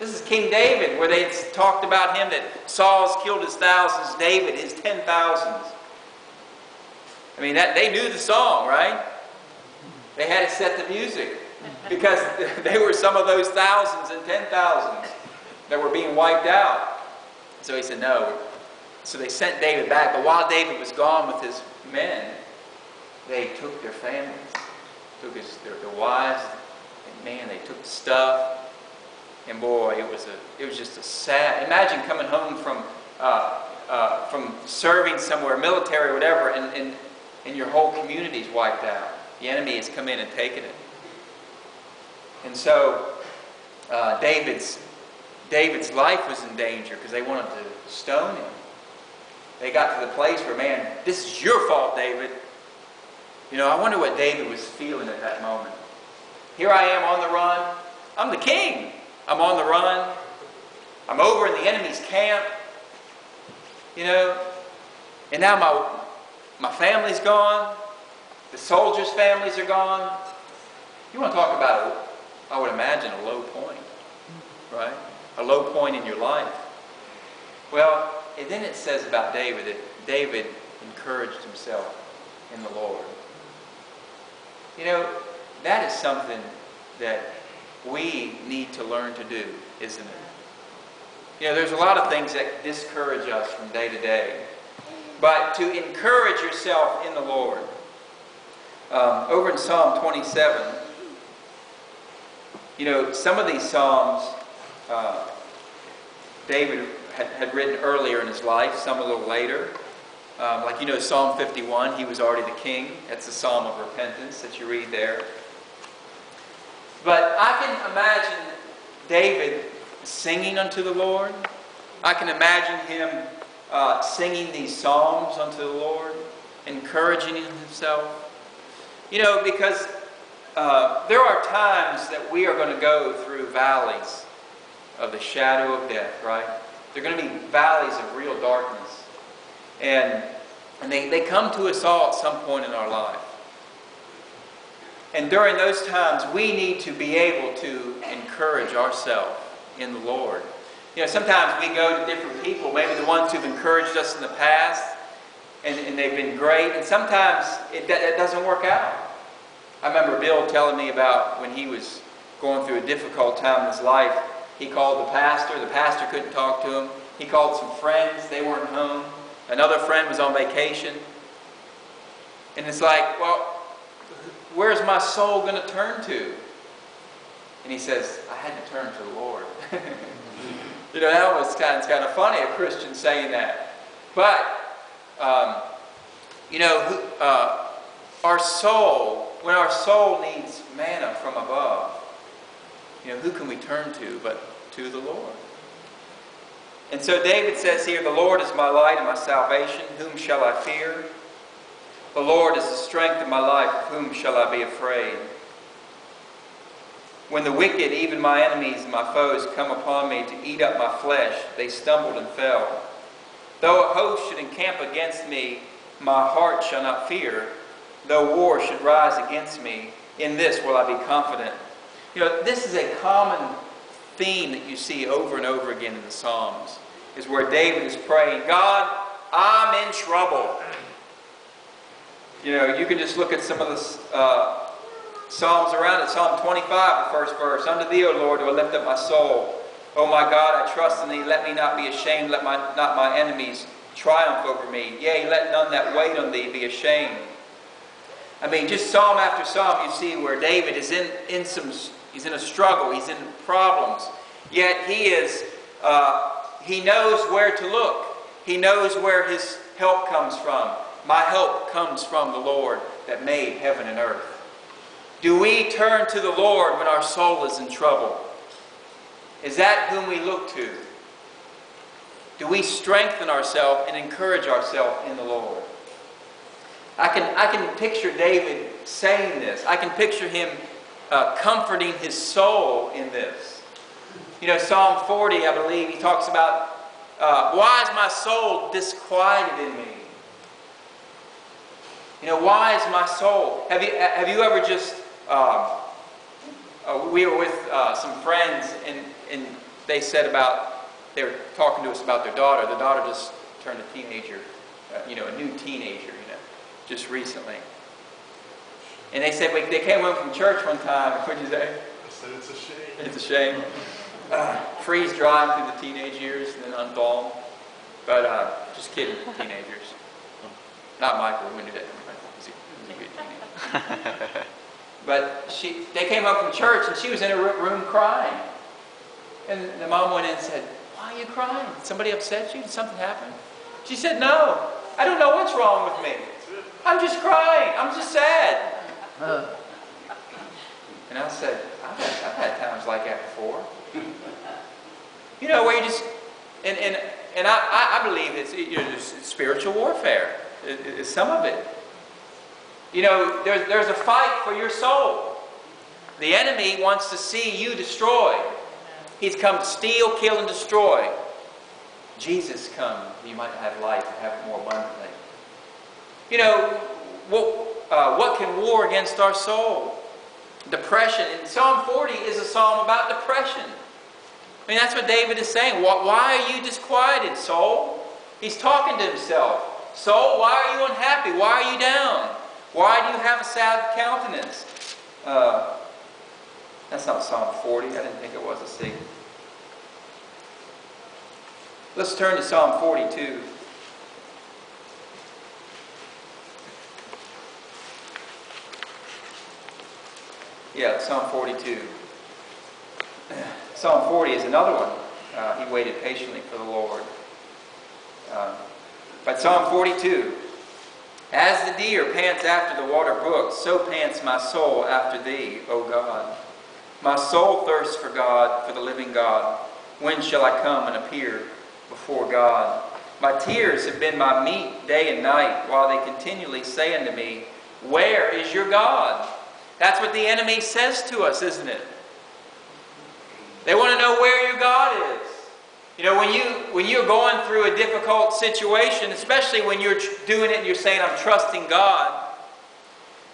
This is King David, where they talked about him that Saul's killed his thousands, David his 10,000s. I mean, they knew the song, right? They had to set the music because they were some of those thousands and 10,000s that were being wiped out. So he said, no. So they sent David back. But while David was gone with his men, they took their families, took their wives, and man, they took the stuff. And boy, it was just a sad. Imagine coming home from serving somewhere, military or whatever, and your whole community's wiped out. The enemy has come in and taken it. And so David's life was in danger because they wanted to stone him. They got to the place where, man, this is your fault, David. You know, I wonder what David was feeling at that moment. Here I am on the run. I'm the king. I'm on the run. I'm over in the enemy's camp. You know, and now my family's gone. The soldiers' families are gone. You want to talk about, I would imagine, a low point, right? A low point in your life. Well, and then it says about David that David encouraged himself in the Lord. You know, that is something that we need to learn to do, isn't it? You know, there's a lot of things that discourage us from day to day. But to encourage yourself in the Lord. Over in Psalm 27, you know, some of these Psalms David had written earlier in his life, some a little later. Like, you know, Psalm 51, he was already the king. That's the Psalm of repentance that you read there. But I can imagine David singing unto the Lord. I can imagine him singing these psalms unto the Lord, encouraging himself. You know, because there are times that we are going to go through valleys of the shadow of death, right? They're going to be valleys of real darkness. And they come to us all at some point in our life. And during those times, we need to be able to encourage ourselves in the Lord. You know, sometimes we go to different people, maybe the ones who've encouraged us in the past, and they've been great, and sometimes it doesn't work out. I remember Bill telling me about when he was going through a difficult time in his life. He called the pastor couldn't talk to him. He called some friends, they weren't home. Another friend was on vacation. And it's like, well, where's my soul going to turn to? And he says, I had to turn to the Lord. You know, that was kind of funny, a Christian saying that. But, you know, our soul, when our soul needs manna from above, you know, who can we turn to but to the Lord? And so David says here, the Lord is my light and my salvation. Whom shall I fear? The Lord is the strength of my life. Of whom shall I be afraid? When the wicked, even my enemies and my foes, come upon me to eat up my flesh, they stumbled and fell. Though a host should encamp against me, my heart shall not fear. Though war should rise against me, in this will I be confident. You know, this is a common theme that you see over and over again in the Psalms, is where David is praying, God, I'm in trouble. You know, you can just look at some of the Psalms around it. Psalm 25, the first verse. Unto thee, O Lord, do I lift up my soul. O my God, I trust in thee. Let me not be ashamed. Let not my enemies triumph over me. Yea, let none that wait on thee be ashamed. I mean, just Psalm after Psalm, you see where David is he's in a struggle. He's in problems. Yet he knows where to look. He knows where his help comes from. My help comes from the Lord that made heaven and earth. Do we turn to the Lord when our soul is in trouble? Is that whom we look to? Do we strengthen ourselves and encourage ourselves in the Lord? I can picture David saying this. I can picture him comforting his soul in this. You know, Psalm 40, I believe, he talks about, why is my soul disquieted in me? You know, why is my soul? Have you ever just, we were with some friends and they said about, they were talking to us about their daughter. The daughter just turned a teenager, a new teenager, just recently. And they said, they came home from church one time. What'd you say? I said it's a shame. It's a shame. Freeze drying through the teenage years and then unthaw them. But just kidding, teenagers. Not Michael, who knew that. He's a good teenager. But they came home from church and she was in her room crying. And the mom went in and said, "Why are you crying? Did somebody upset you? Did something happen?" She said, "No, I don't know what's wrong with me. I'm just crying. I'm just sad." And I said, I've had times like that before. Where you just, and I believe it's spiritual warfare. It's some of it. There's a fight for your soul. The enemy wants to see you destroyed. He's come to steal, kill, and destroy. Jesus come, you might have life and have it more abundantly. What can war against our soul? Depression. And Psalm 40 is a psalm about depression. That's what David is saying. Why are you disquieted, soul? He's talking to himself. Soul, why are you unhappy? Why are you down? Why do you have a sad countenance? That's not Psalm 40. I didn't think it was. Let's see. Let's turn to Psalm 42. Yeah, Psalm 42. Psalm 40 is another one. He waited patiently for the Lord. But Psalm 42. As the deer pants after the water brooks, so pants my soul after thee, O God. My soul thirsts for God, for the living God. When shall I come and appear before God? My tears have been my meat day and night, while they continually say unto me, where is your God? That's what the enemy says to us, isn't it? They want to know where your God is. When you're going through a difficult situation, especially when you're doing it and you're saying, I'm trusting God,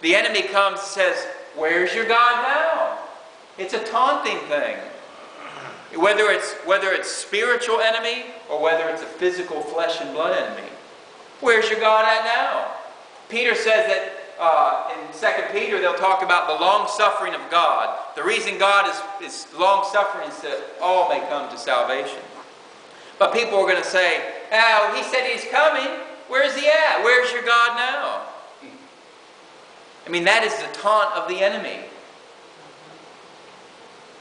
the enemy comes and says, where's your God now? It's a taunting thing. Whether it's spiritual enemy or whether it's a physical flesh and blood enemy. Where's your God at now? Peter says that in 2 Peter they'll talk about the long-suffering of God. The reason God is long-suffering is that all may come to salvation. But people are going to say, oh, he said he's coming. Where's he at? Where's your God now? That is the taunt of the enemy.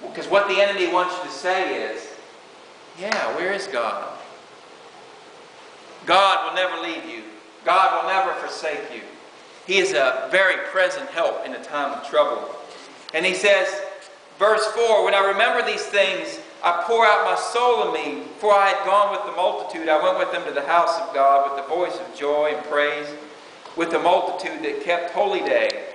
Because what the enemy wants you to say is, yeah, where is God? God will never leave you. God will never forsake you. He is a very present help in a time of trouble. And he says, verse 4, when I remember these things, I pour out my soul in me. For I had gone with the multitude. I went with them to the house of God with the voice of joy and praise, with the multitude that kept holy day.